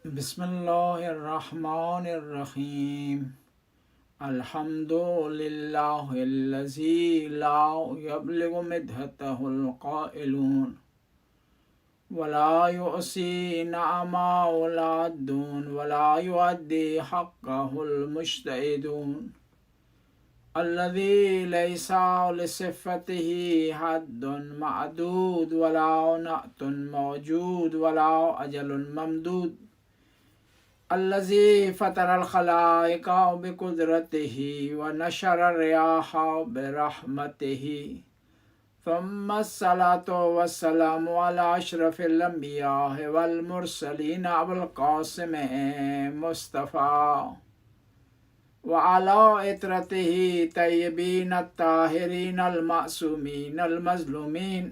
बिस्मिल्लाहिर्रहमानिर्रहीम। अल्हम्दुलिल्लाहिल्लज़ी ला यब्लुगु मिदहतहुल क़ाइलून वला युसी नअमा वलादून वला युअद्दी हक़्क़हुल मुश्तहिदून अल्लज़ी लैसा लिसिफ़तिही हद्दुन मअदूद वला नअतुन मौजूद वला अजलुन ममदूद अल्लज़ी फ़तरल ख़लाइक़ बिक़ुदरतिही व नशरर रियाह बिरहमतिही थुम्मस्सलातु वस्सलामु अला अशरफिल अंबिया वल मुरसलीन अबुल क़ासिम मुस्तफ़ा व अला इतरतिही तय्यबीन अत्ताहिरीन अल मासूमीन अल मज़लूमीन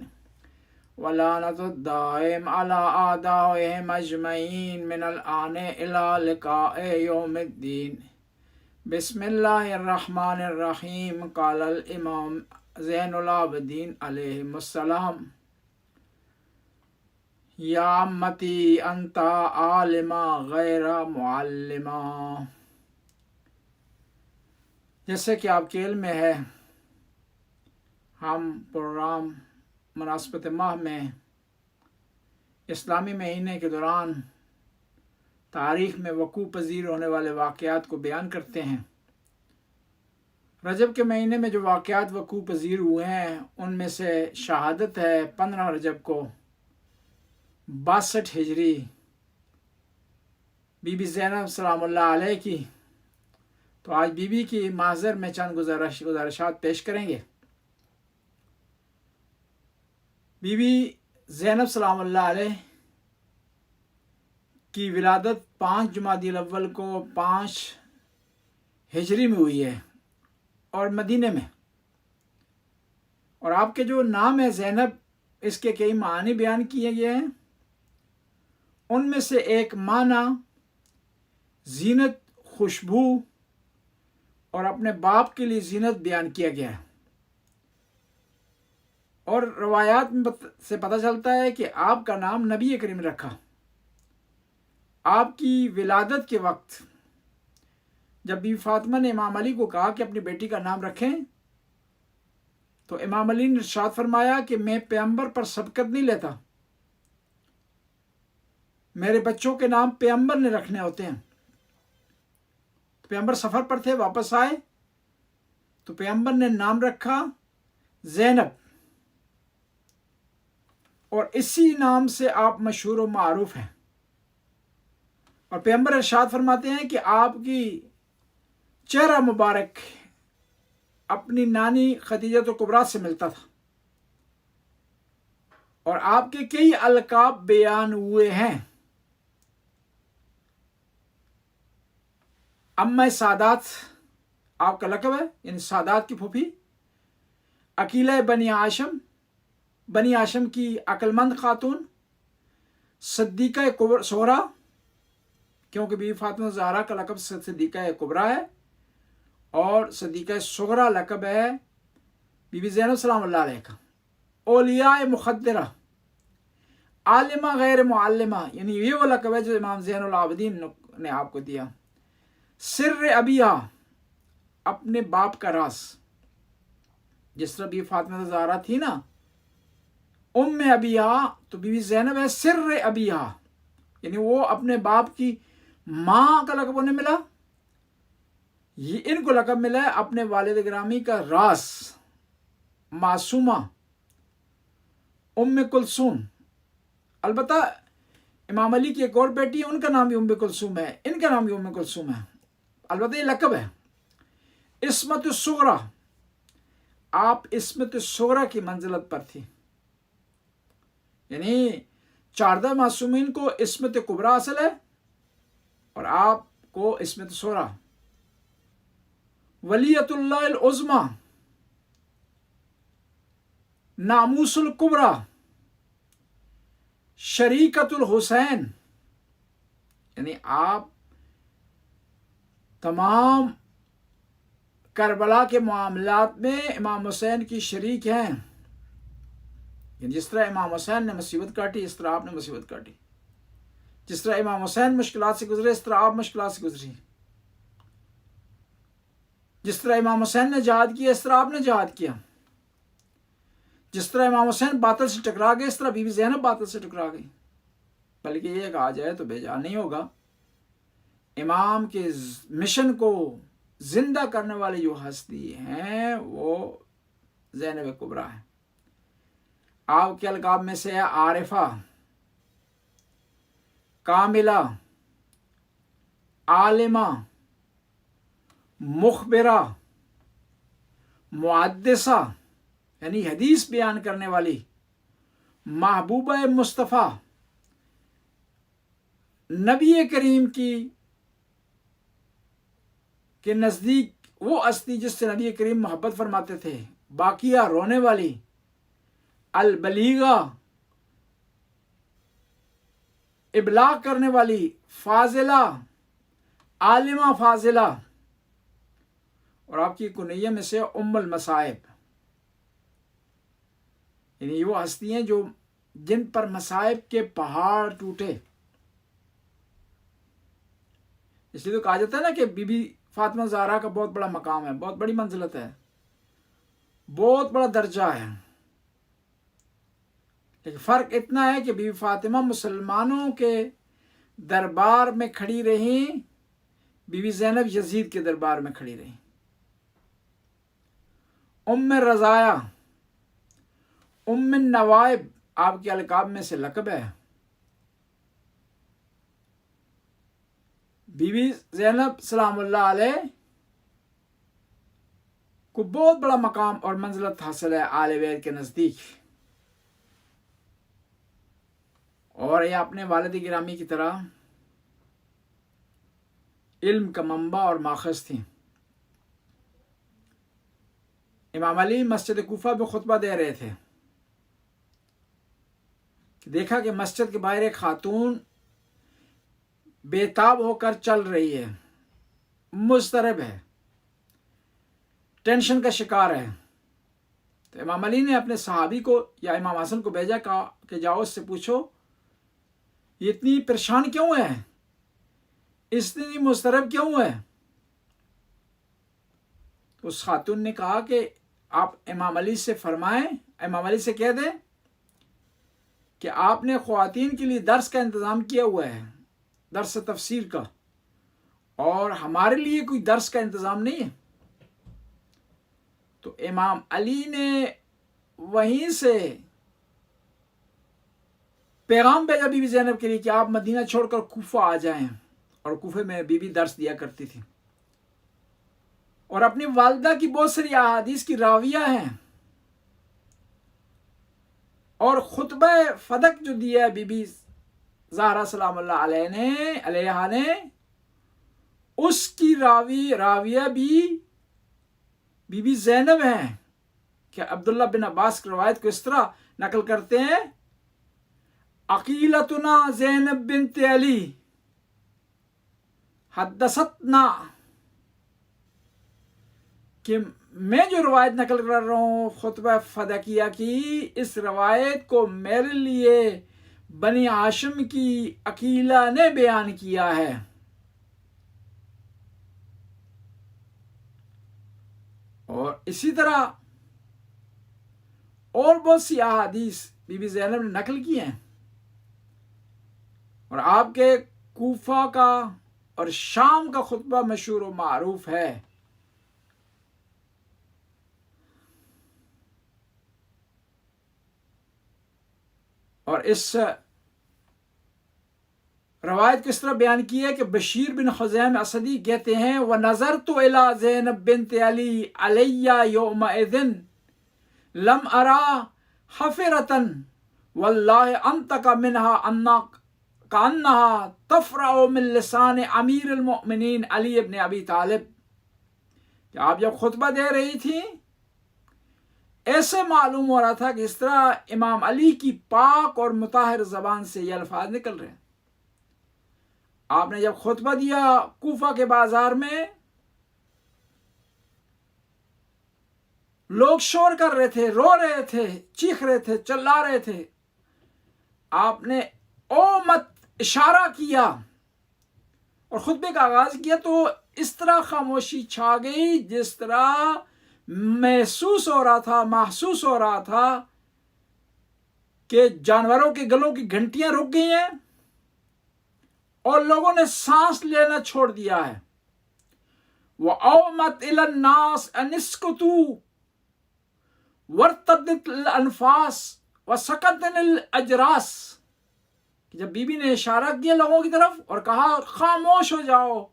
वलानतुद्दाइम अला आदाइहिम अजमईन मिनल आने इला लिक़ाए यौमिद्दीन। बिस्मिल्लाहिर्रहमानिर्रहीम। क़ालल इमाम ज़ैनुल आबिदीन अलैहिस्सलाम, या अम्मती अंता आलिमा गैरा मुअल्लिमा। जैसे कि आपके इल्म में है, हम प्रोग्राम मुनासिबत माह में इस्लामी महीने के दौरान तारीख़ में वक़ू पज़ीर होने वाले वाक़यात को बयान करते हैं। रजब के महीने में जो वाक़यात वक़ू पज़ीर हुए हैं उनमें से शहादत है 15 रजब को 62 हिजरी बीबी ज़ैनब सलामुल्लाह अलैह की। तो आज बीबी की माज़र में चंद गुज़ारिशात पेश करेंगे। बीबी ज़ैनब सलामुल्लाह अलैह की विलादत 5 जुमादिल अव्वल को 5 हिजरी में हुई है और मदीने में। और आपके जो नाम है ज़ैनब, इसके कई मानी बयान किए गए हैं। उनमें से एक माना जीनत, खुशबू और अपने बाप के लिए जीनत बयान किया गया है। और रवायात में से पता चलता है कि आपका नाम नबी करीम ने रखा। आपकी विलादत के वक्त जब बीबी फातिमा ने इमाम अली को कहा कि अपनी बेटी का नाम रखें, तो इमाम अली ने इरशाद फरमाया कि मैं पैगंबर पर सबकत नहीं लेता, मेरे बच्चों के नाम पैगंबर ने रखने होते हैं। तो पैगंबर सफ़र पर थे, वापस आए तो पैगंबर ने नाम रखा ज़ैनब, और इसी नाम से आप मशहूर व मारूफ हैं। और पैगंबर इरशाद फरमाते हैं कि आपकी चेहरा मुबारक अपनी नानी खदीजत कुबरा से मिलता था और आपके कई अलकाब बयान हुए हैं। अम्मा सादात आपका लक़ब है, यानी सादात की फूफी। अकीला बनी आशम, बनी आशम की अक्लमंद खातून। सद्दीक़ा सोहरा, क्योंकि बीबी फातिमा ज़हरा का लक़ब सद्दीक़ा कुबरा है और सद्दीक़ा सोहरा लक़ब है बीबी ज़ैनब सलामुल्लाह अलैहा का। औलिया मुख़द्दरा, आलिमा गैर मुअल्लिमा, यानी ये वो लक़ब है जो इमाम ज़ैनुल आबिदीन ने आपको दिया। सिर्र अबिया, अपने बाप का राज। जिस तरह बीबी फातिमा ज़हरा थी ना उम्मे अबिया, तो बीबी ज़ैनब है सिर्र अबिया, यानी वो अपने बाप की माँ का लक़ब उन्हें मिला। ये इनको लक़ब मिला है अपने वालिद गिरामी का राज, मासूमा उम्मे कुलसूम। अलबत्ता इमाम अली की एक और बेटी है, उनका नाम भी उम्मे कुलसूम है, इनका नाम भी उम्मे कुलसूम है। अलबत्ता ये लक़ब है। इस्मत सुगरा, आप इस्मत सुगरा की मंजिलत पर थी, यानी 14 मासूमीन को इस्मत कुबरा हासिल है और आपको इस्मत सुगरा। वलियतुल्लाहिल उज़्मा, नामूसुल कुबरा, शरीकतुल हुसैन, यानी आप तमाम करबला के मामलात में इमाम हुसैन की शरीक हैं। जिस तरह इमाम हुसैन ने मुसीबत काटी, इस तरह आपने मुसीबत काटी। जिस तरह इमाम हुसैन मुश्किलात से गुजरे, इस तरह आप मुश्किलात से गुजरी। जिस तरह इमाम हुसैन ने जहाद किया, इस तरह आपने जहाद किया। जिस तरह इमाम हुसैन बातिल से टकरा गए, इस तरह बीबी ज़ैनब बातिल से टकरा गई। बल्कि ये कहा जाए तो बेजा नहीं होगा, इमाम के मिशन को जिंदा करने वाली जो हस्ती हैं वो ज़ैनब कुबरा है। आपके अलकाब में से है आरिफा, कामिला, आलिमा, मुखबिरा, मुहद्दिसा यानी हदीस बयान करने वाली, महबूबा मुस्तफ़ा, नबी करीम के नज़दीक वो हस्ती जिससे नबी करीम मोहब्बत फरमाते थे, बाकिया रोने वाली, अल बलीगा इबलाग करने वाली, फाजिला आलिमा फाजिला, और आपकी कुनैया में से उम्मुल मसाइब, यानी वो हस्तियां जो जिन पर मसाइब के पहाड़ टूटे। इसलिए तो कहा जाता है ना कि बीबी फातिमा ज़हरा का बहुत बड़ा मकाम है, बहुत बड़ी मंजिलत है, बहुत बड़ा दर्जा है। लेकिन फ़र्क इतना है कि बीबी फातिमा मुसलमानों के दरबार में खड़ी रही, बीबी ज़ैनब यजीद के दरबार में खड़ी रही। उम्म रज़ाया, उम्म नवाइब आपके अलकाब में से लक़ब है। बीबी ज़ैनब सलामुल्लाह अलैह को बहुत बड़ा मकाम और मंजिलत हासिल है आले बैत के नज़दीक, और ये अपने वालिद गिरामी की तरह इल्म का मंबा और माखज़ थी। इमाम अली मस्जिद कूफा में खुतबा दे रहे थे, देखा कि मस्जिद के बाहर एक खातून बेताब होकर चल रही है, मुज़तरब है, टेंशन का शिकार है। तो इमाम अली ने अपने सहाबी को या इमाम हसन को भेजा, कहा कि जाओ उससे पूछो ये इतनी परेशान क्यों है, इतनी मुज़तरब क्यों है। उस खातून ने कहा कि आप इमाम अली से फरमाएं, इमाम अली से कह दें कि आपने ख्वातीन के लिए दर्स का इंतज़ाम किया हुआ है, दर्स तफसीर का, और हमारे लिए कोई दर्स का इंतज़ाम नहीं है। तो इमाम अली ने वहीं से पैगाम भेजा बीबी ज़ैनब के लिए कि आप मदीना छोड़कर कूफा आ जाएं, और कूफे में बीबी दर्स दिया करती थी, और अपनी वालिदा की बहुत सारी अहादीस की राविया हैं, और खुतबा फदक जो दिया है बीबी ज़हरा सलामुल्लाह अलैहा ने, उसकी राविया भी बीबी ज़ैनब हैं। कि अब्दुल्ला बिन अब्बास की रवायत को इस तरह नकल करते हैं, अकीलतुना ज़ैनब बिन्त अली हद्दसतना, कि मैं जो रवायत नकल कर रहा हूँ खुतबा फदकिया की, इस रवायत को मेरे लिए बनी हाशिम की अकीला ने बयान किया है। और इसी तरह और बहुत सी अहादीस बीबी ज़ैनब ने नकल की हैं, और आपके कूफा का और शाम का खुतबा मशहूर व मारूफ है। और इस रवायत को इस तरह बयान की है कि बशीर बिन खुज़ैम असदी कहते हैं, व नज़र तो इला ज़ैनब बिन्त अली अलैया यौमइज़िन लम अरा हफ़िरतन वल्लाहि अंतका मिनहा अन्ना कान्नहा तफ़रअ मिन लिसान अमीरुल मोमिनीन अली इब्न अबी तालिब। आप जब खुतबा दे रही थी, ऐसे मालूम हो रहा था कि इस तरह इमाम अली की पाक और मुताहिर ज़बान से ये अल्फाज निकल रहे हैं। आपने जब खुतबा दिया कूफा के बाजार में, लोग शोर कर रहे थे, रो रहे थे, चीख रहे थे, चिल्ला रहे थे। आपने ओ मत इशारा किया और खुतबे का आगाज किया तो इस तरह खामोशी छा गई जिस तरह महसूस हो रहा था कि जानवरों के गलों की घंटियां रुक गई हैं और लोगों ने सांस लेना छोड़ दिया है। वअवमत इलन नास अनिस्कुतू वर्तदत अनफास व सकतन अजरास, जब बीबी ने इशारा किया लोगों की तरफ और कहा खामोश हो जाओ,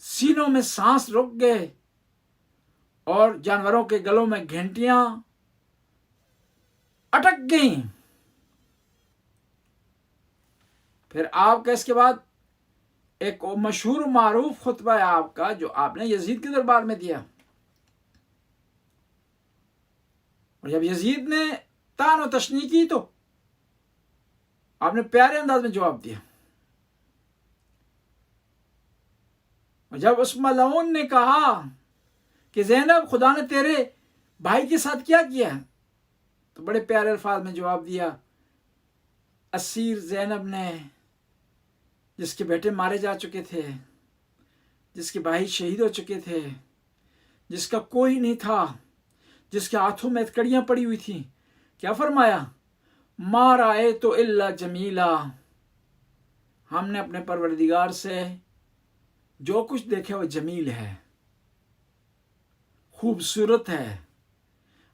सीनों में सांस रुक गए और जानवरों के गलों में घंटियां अटक गईं। फिर आपका इसके बाद एक मशहूर मारूफ खुतबा है आपका जो आपने यजीद के दरबार में दिया, और जब यजीद ने तान और तशनी की तो आपने प्यारे अंदाज में जवाब दिया। और जब उस मलऊन ने कहा कि ज़ैनब खुदा ने तेरे भाई के साथ क्या किया है, तो बड़े प्यारे अल्फाज में जवाब दिया, असीर ज़ैनब ने जिसके बेटे मारे जा चुके थे, जिसके भाई शहीद हो चुके थे, जिसका कोई नहीं था, जिसके हाथों में हथकड़ियां पड़ी हुई थी, क्या फरमाया, मारा ए तो इल्ला जमीला, हमने अपने परवरदिगार से जो कुछ देखा वो जमील है, खूबसूरत है।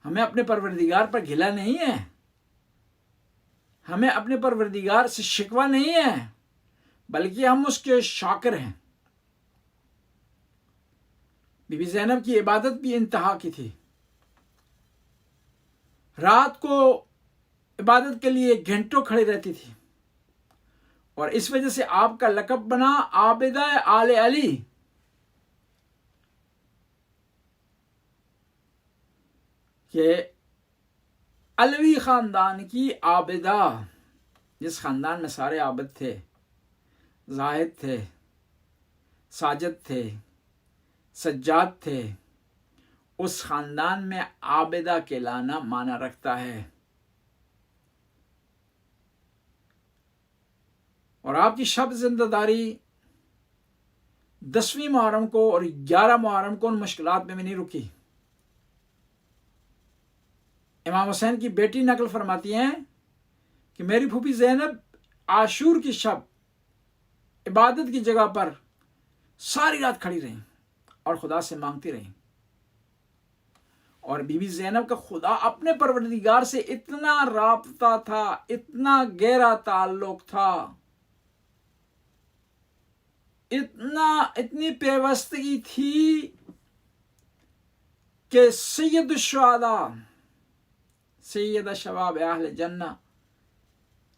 हमें अपने परवरदिगार पर गिला नहीं है, हमें अपने परवरदिगार से शिकवा नहीं है, बल्कि हम उसके शाकिर हैं। बीबी ज़ैनब की इबादत भी इंतहा की थी। रात को इबादत के लिए घंटों खड़ी रहती थी और इस वजह से आपका लक़ब बना आबिदा आले अली। कि अलवी ख़ानदान की आबिदा, जिस ख़ानदान में सारे आबिद थे, जाहिद थे, साजिद थे, सज्जाद थे, उस ख़ानदान में आबिदा कहलाना माना रखता है। और आपकी शब जिंदादारी 10वीं मुहर्रम को और 11 मुहर्रम को उन मुश्किलात में भी नहीं रुकी। इमाम हुसैन की बेटी नकल फरमाती हैं कि मेरी फूफी ज़ैनब आशूर की शब इबादत की जगह पर सारी रात खड़ी रहीं और खुदा से मांगती रहीं। और बीबी ज़ैनब का खुदा अपने परवरदिगार से इतना राबता था, इतना गहरा ताल्लुक था, इतनी पेवस्तगी थी कि सैयद शुहदा, सैयद शबाब अहले जन्नह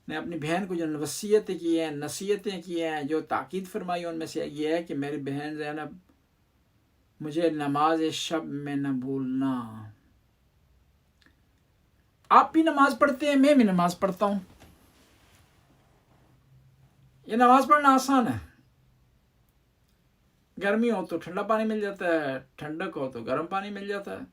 ने अपनी बहन को जो वसीयतें की हैं, नसीहतें की हैं, जो ताकीद फरमाई, उनमें से ये है कि मेरी बहन ज़ैनब मुझे नमाज शब में न भूलना। आप भी नमाज पढ़ते हैं, मैं भी नमाज पढ़ता हूं। ये नमाज पढ़ना आसान है। गर्मी हो तो ठंडा पानी मिल जाता है, ठंडक हो तो गर्म पानी मिल जाता है।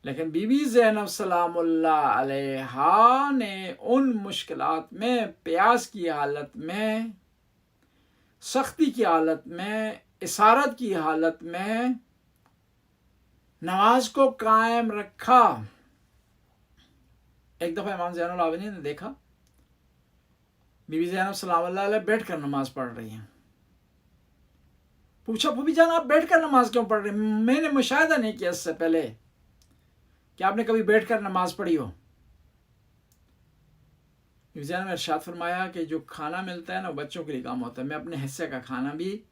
लेकिन बीबी ज़ैनब सलामुल्लाह अलैहा ने उन मुश्किलात में, प्यास की हालत में, सख्ती की हालत में, इसारत की हालत में नमाज को कायम रखा। एक दफ़ा इमाम ज़ैनुल आबिदीन ने देखा बीबी ज़ैनब सलामुल्लाह अलैहा बैठ कर नमाज पढ़ रही हैं। पूछा, फूफी जान आप बैठ कर नमाज क्यों पढ़ रही हैं? मैंने मुशाहिदा नहीं किया इससे पहले कि आपने कभी बैठ कर नमाज पढ़ी हो। बीबी ज़ैनब ने इरशाद फरमाया कि जो खाना मिलता है ना, बच्चों के लिए काम होता है। मैं अपने हिस्से का खाना भी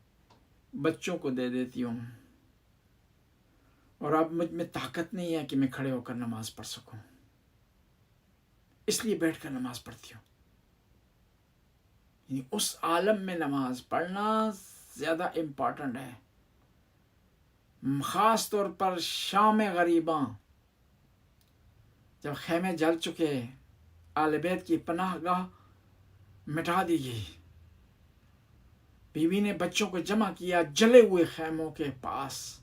बच्चों को दे देती हूँ, और अब मुझ में ताकत नहीं है कि मैं खड़े होकर नमाज पढ़ सकूं, इसलिए बैठकर नमाज पढ़ती हूँ। उस आलम में नमाज पढ़ना ज़्यादा इम्पॉर्टेंट है, ख़ास तौर पर शाम गरीबा, जब खेमे जल चुके, आले बैत की पनाहगाह मिटा दी गई। बीवी ने बच्चों को जमा किया जले हुए खेमों के पास,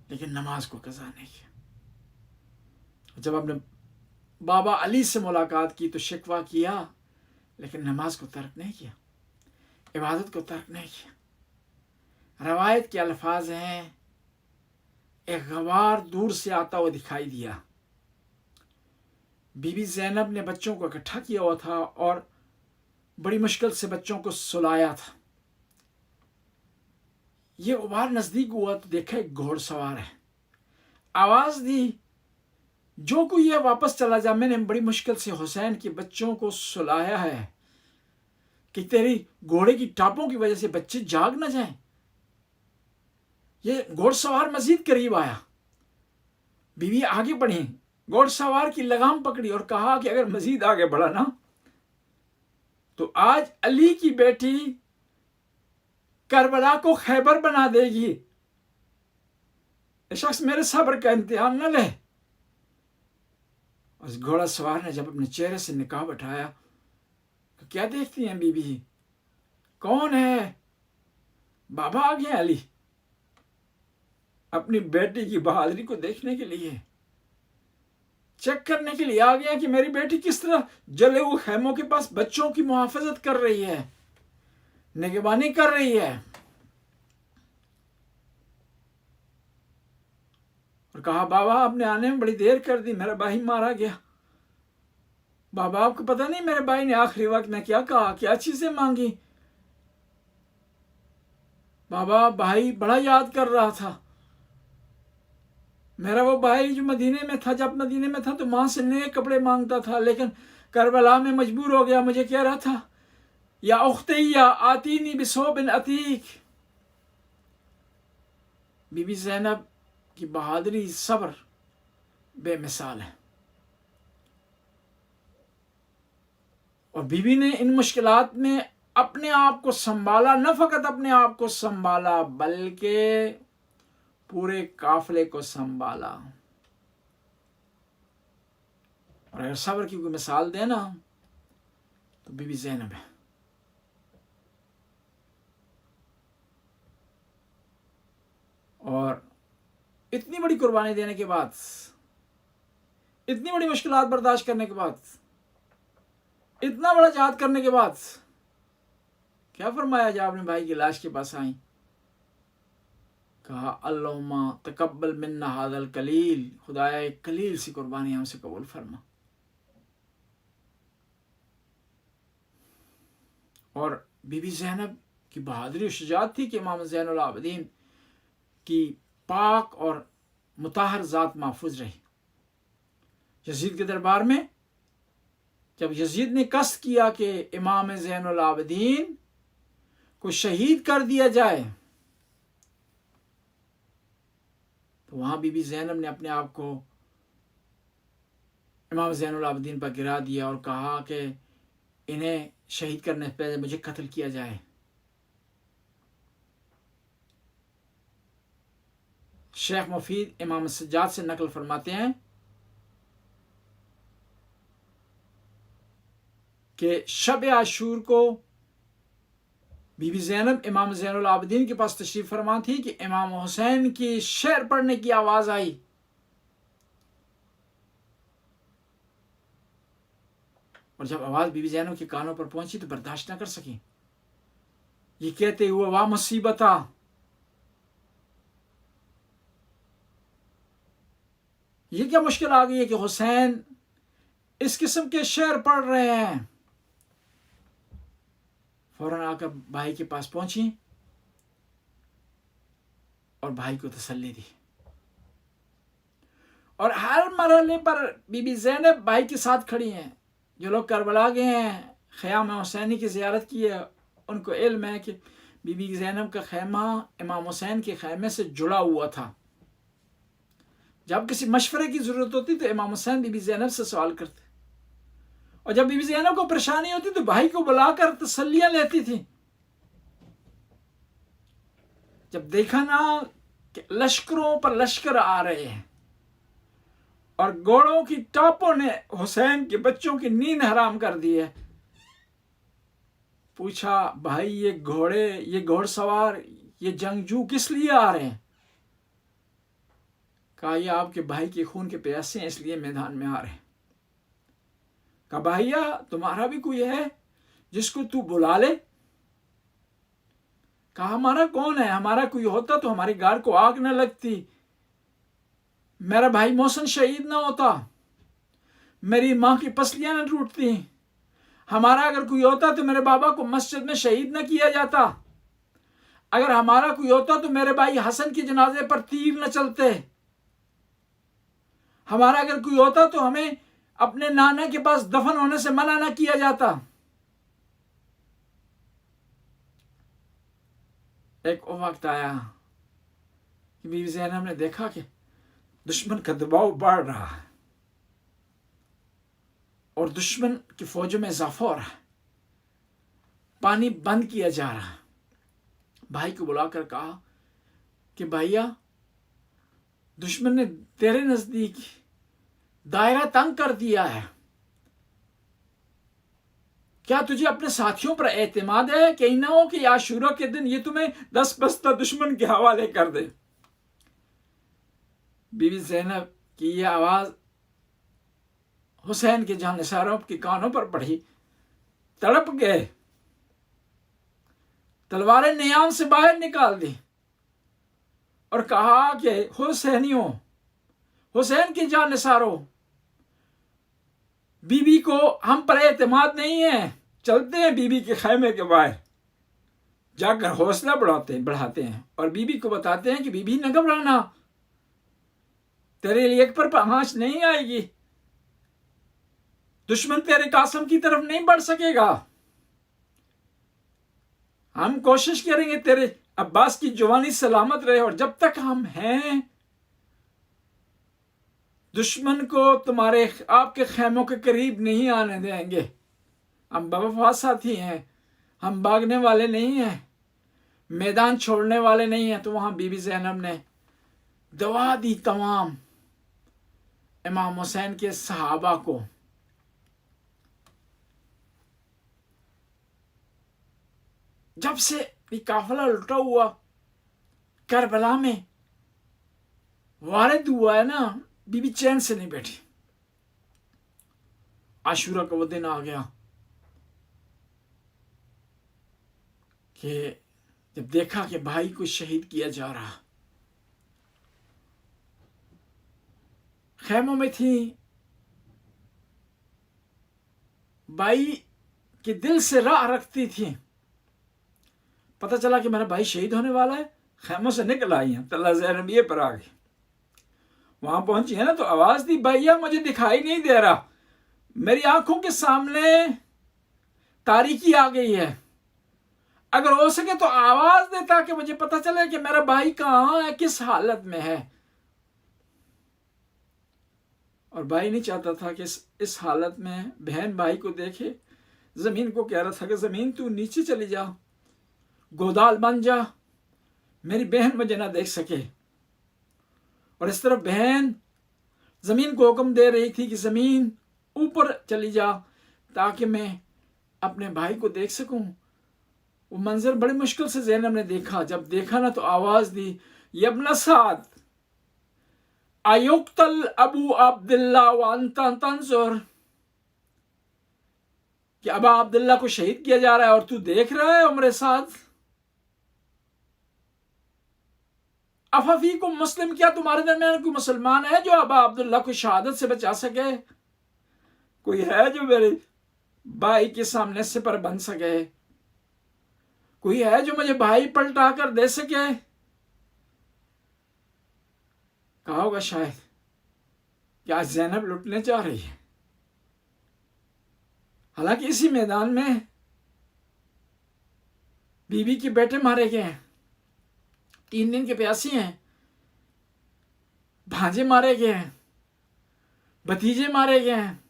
लेकिन नमाज को कज़ा नहीं किया। जब आपने बाबा अली से मुलाकात की तो शिकवा किया, लेकिन नमाज को तर्क नहीं किया, इबादत को तर्क नहीं किया। रवायत के अल्फाज हैं, एक गवार दूर से आता हुआ दिखाई दिया। बीबी ज़ैनब ने बच्चों को इकट्ठा किया हुआ था और बड़ी मुश्किल से बच्चों को सुलाया था। ये गुबार नजदीक हुआ तो देखा एक घोड़सवार है। आवाज दी, जो कोई ये वापस चला जा, मैंने बड़ी मुश्किल से हुसैन के बच्चों को सुलाया है कि तेरी घोड़े की टापों की वजह से बच्चे जाग ना जाएं। ये घोड़सवार मजीद करीब आया, बीवी आगे बढ़ी, घोड़सवार की लगाम पकड़ी और कहा कि अगर मजीद आगे बढ़ा ना तो आज अली की बेटी करबला को खैबर बना देगी। ये शख्स मेरे सब्र का इम्तिहान न ले। उस घोड़ा सवार ने जब अपने चेहरे से निकाब उठाया तो क्या देखती हैं बीबी, कौन है? बाबा आ गए अली, अपनी बेटी की बहादुरी को देखने के लिए, चेक करने के लिए आ गया कि मेरी बेटी किस तरह जले हुए खेमों के पास बच्चों की मुहाफजत कर रही है, निगरानी कर रही है। और कहा, बाबा आपने आने में बड़ी देर कर दी, मेरा भाई मारा गया। बाबा आपको पता नहीं मेरे भाई ने आखिरी वक्त में क्या कहा, क्या चीजें मांगी? बाबा भाई बड़ा याद कर रहा था, मेरा वो भाई जो मदीने में था, जब मदीने में था तो मां से नए कपड़े मांगता था, लेकिन करबला में मजबूर हो गया। मुझे कह रहा था, या उख्तैया आतीनी बिसौबिन अतीक। बीबी ज़ैनब की बहादुरी, सब्र बेमिसाल है। और बीबी ने इन मुश्किलात में अपने आप को संभाला, न फकत अपने आप को संभाला बल्कि पूरे काफिले को संभाला। और अगर सब्र की कोई मिसाल देना तो बीबी ज़ैनब है। और इतनी बड़ी कुर्बानी देने के बाद, इतनी बड़ी मुश्किलात बर्दाश्त करने के बाद, इतना बड़ा जिहाद करने के बाद क्या फरमाया जब अपने भाई की लाश के पास आई? कहा, अल्लाहुम्मा तकब्बल मिन्ना हादल कलील, खुदाया एक कलील सी कुर्बानी हमसे कबूल फरमा। और बीबी ज़ैनब की बहादुरी शुजाअत थी कि इमाम ज़ैनुल आबिदीन की पाक और मुताहर ज़ात महफूज रही। यजीद के दरबार में जब यजीद ने कस्द किया कि इमाम ज़ैनुल आबिदीन को शहीद कर दिया जाए, तो वहां बीबी ज़ैनब ने अपने आप को इमाम ज़ैनुल आबिदीन पर गिरा दिया और कहा कि इन्हें शहीद करने से पहले मुझे कत्ल किया जाए। शेख मुफीद इमाम सज्जाद से नकल फरमाते हैं कि शब आशूर को बीबी ज़ैनब इमाम ज़ैनुल आबिदीन के पास तशरीफ फरमा थी कि इमाम हुसैन की शेर पढ़ने की आवाज आई। और जब आवाज बीबी ज़ैनब के कानों पर पहुंची तो बर्दाश्त न कर सकी। ये कहते हुए, वाह मुसीबता, ये क्या मुश्किल आ गई है कि हुसैन इस किस्म के शेर पढ़ रहे हैं। फौरन आकर भाई के पास पहुंची और भाई को तसल्ली दी। और हर मरहले पर बीबी ज़ैनब भाई के साथ खड़ी हैं। जो लोग करबला गए हैं, ख़याम हुसैनी की ज़ियारत की है, उनको इल्म है कि बीबी ज़ैनब का खैमा इमाम हुसैन के खैमे से जुड़ा हुआ था। जब किसी मशवरे की ज़रूरत होती तो इमाम हुसैन बीबी ज़ैनब से सवाल करते, और जब बीबी ज़ैनब को परेशानी होती तो भाई को बुलाकर तसल्लियां लेती थी। जब देखा ना कि लश्करों पर लश्कर आ रहे हैं और घोड़ों की टापों ने हुसैन के बच्चों की नींद हराम कर दी है, पूछा, भाई ये घोड़े, ये घोड़सवार, ये जंगजू किस लिए आ रहे हैं? कहा, ये आपके भाई के खून के प्यासे हैं, इसलिए मैदान में आ रहे हैं। कहा भैया तुम्हारा भी कोई है जिसको तू बुला ले? कहा हमारा कौन है, हमारा कोई होता तो हमारे घर को आग न लगती, मेरा भाई मोहसिन शहीद ना होता, मेरी माँ की पसलियां न टूटती, हमारा अगर कोई होता तो मेरे बाबा को मस्जिद में शहीद न किया जाता, अगर हमारा कोई होता तो मेरे भाई हसन के जनाजे पर तीर न चलते, हमारा अगर कोई होता तो हमें अपने नाना के पास दफन होने से मना न किया जाता। एक वो वक्त आया कि बीवी ज़ैनब ने देखा कि दुश्मन का दबाव बढ़ रहा है और दुश्मन की फौजों में इजाफा हो रहा है, पानी बंद किया जा रहा है। भाई को बुलाकर कहा कि भैया दुश्मन ने तेरे नजदीक दायरा तंग कर दिया है, क्या तुझे अपने साथियों पर एतमाद है? कहीं ना हो कि आशूरा के दिन ये तुम्हें 10 बस्ता दुश्मन के हवाले कर दे। बीवी ज़ैनब की यह आवाज हुसैन के जानिसारों के कानों पर पड़ी, तड़प गए, तलवारें नियाम से बाहर निकाल दी और कहा कि हुसैनियों, हुसैन के जानिसारों, बीबी को हम पर एतमाद नहीं है, चलते हैं बीबी के खैमे के बाहर जाकर हौसला बढ़ाते हैं और बीबी को बताते हैं कि बीबी न घबराना, तेरे लिए एक पर आंच नहीं आएगी, दुश्मन तेरे कासम की तरफ नहीं बढ़ सकेगा, हम कोशिश करेंगे तेरे अब्बास की जवानी सलामत रहे और जब तक हम हैं दुश्मन को तुम्हारे आपके खैमों के करीब नहीं आने देंगे, हम बेवफा साथी हैं, हम भागने वाले नहीं हैं, मैदान छोड़ने वाले नहीं हैं। तो वहां बीबी ज़ैनब ने दवा दी तमाम इमाम हुसैन के सहाबा को। जब से ये काफिला लुटा हुआ करबला में वारिद हुआ है ना, बीबी चैन से नहीं बैठी। आशूरा का वो दिन आ गया कि जब देखा कि भाई को शहीद किया जा रहा, खैमों में थी, भाई के दिल से राह रखती थी, पता चला कि मेरा भाई शहीद होने वाला है, खैमों से निकल आई हैं, तल्ला ज़ैनब ये पर आ गई। वहां पहुंची है ना तो आवाज दी, भैया मुझे दिखाई नहीं दे रहा, मेरी आंखों के सामने तारीकी आ गई है, अगर हो सके तो आवाज दे ताकि मुझे पता चले कि मेरा भाई कहां है, किस हालत में है। और भाई नहीं चाहता था कि इस हालत में बहन भाई को देखे। जमीन को कह रहा था कि जमीन तू नीचे चली जा, गोदाल बन जा, मेरी बहन मुझे ना देख सके। और इस तरफ बहन जमीन को हुक्म दे रही थी कि जमीन ऊपर चली जा ताकि मैं अपने भाई को देख सकूं। वो मंजर बड़े मुश्किल से ज़ैनब ने देखा। जब देखा ना तो आवाज दी, यब्न साद अयुक्तल अबू अब्दुल्ला व अंता तंजुर, कि अबा अब्दुल्ला को शहीद किया जा रहा है और तू देख रहा है उम्र साद। अफाफी को मुस्लिम, क्या तुम्हारे दरमियान कोई मुसलमान है जो अबा अब्दुल्ला को शहादत से बचा सके? कोई है जो मेरे भाई के सामने सिपर बन सके? कोई है जो मुझे भाई पलटा कर दे सके? कहा होगा शायद क्या ज़ैनब लुटने जा रही है। हालांकि इसी मैदान में बीबी के बेटे मारे गए हैं, 3 दिन के प्यासी हैं, भांजे मारे गए हैं, भतीजे मारे गए हैं,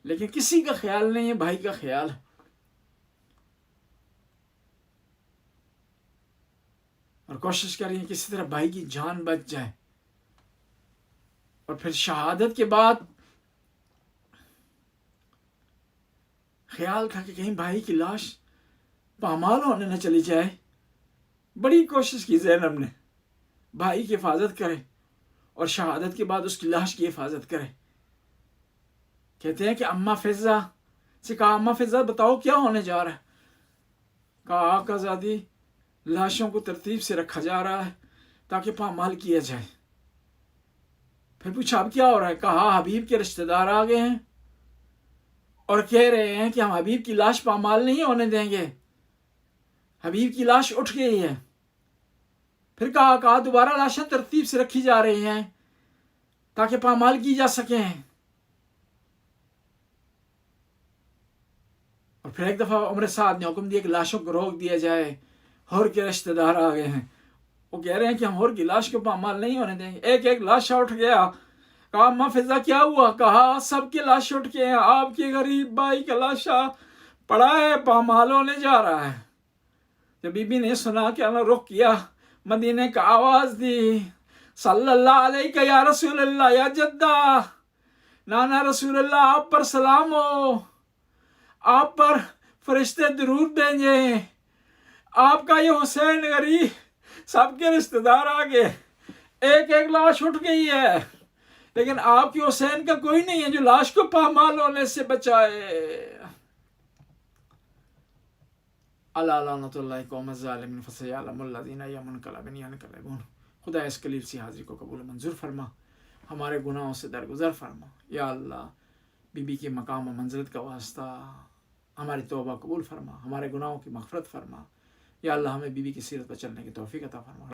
लेकिन किसी का ख्याल नहीं है भाई का ख्याल। और कोशिश कर रही है किसी तरह भाई की जान बच जाए। और फिर शहादत के बाद ख्याल था कि कहीं भाई की लाश पामाल होने न चली जाए। बड़ी कोशिश की ज़ैनब ने भाई की हिफाजत करे और शहादत के बाद उसकी लाश की हिफाजत करे। कहते हैं कि अम्मा फिजा से कहा, अम्मा फिजा बताओ क्या होने जा रहा है? कहा, आकाज़ादी लाशों को तरतीब से रखा जा रहा है ताकि पामाल किया जाए। फिर पूछा अब क्या हो रहा है? कहा, हबीब के रिश्तेदार आ गए हैं और कह रहे हैं कि हम हबीब की लाश पामाल नहीं होने देंगे, हबीब की लाश उठ गई है। फिर कहा दोबारा लाशें तरतीब से रखी जा रही हैं ताकि पामाल की जा सके। और फिर एक दफ़ा उमर साद ने हुक्म दिया कि लाशों को रोक दिया जाए, हौर के रिश्तेदार आ गए हैं, वो कह रहे हैं कि हम हौर की लाश को पामाल नहीं होने देंगे। एक एक लाश उठ गया। कहा, अम्मा फिजा क्या हुआ? कहा, सबके लाश उठ के हैं, आपके गरीब भाई का लाशा पड़ा है, पामाल होने जा रहा है। जब बीबी ने सुना कि अल्लाह रुख किया, मदीने का आवाज दी, सल्लल्लाहु अलैहि या रसूलल्लाह या जद्दा, नाना रसूलल्लाह आप पर सलाम हो, आप पर फरिश्ते दरूद भेजे, आपका ये हुसैन गरीब, सबके रिश्तेदार आ गए, एक एक लाश उठ गई है, लेकिन आपके हुसैन का कोई नहीं है जो लाश को पामाल होने से बचाए। खुदा इस कलील सी हाजिरी को कबूल मंजूर फरमा, हमारे गुनाहों से दरगुजर फरमा। या अल्लाह, बीबी के मकाम व मंजिलत का वास्ता हमारी तौबा कबूल फरमा, हमारे गुनाहों की मग़फ़िरत फरमा। या अल्लाह, हमें बीबी की सीरत पर चलने की तौफ़ीक़ अता फरमा।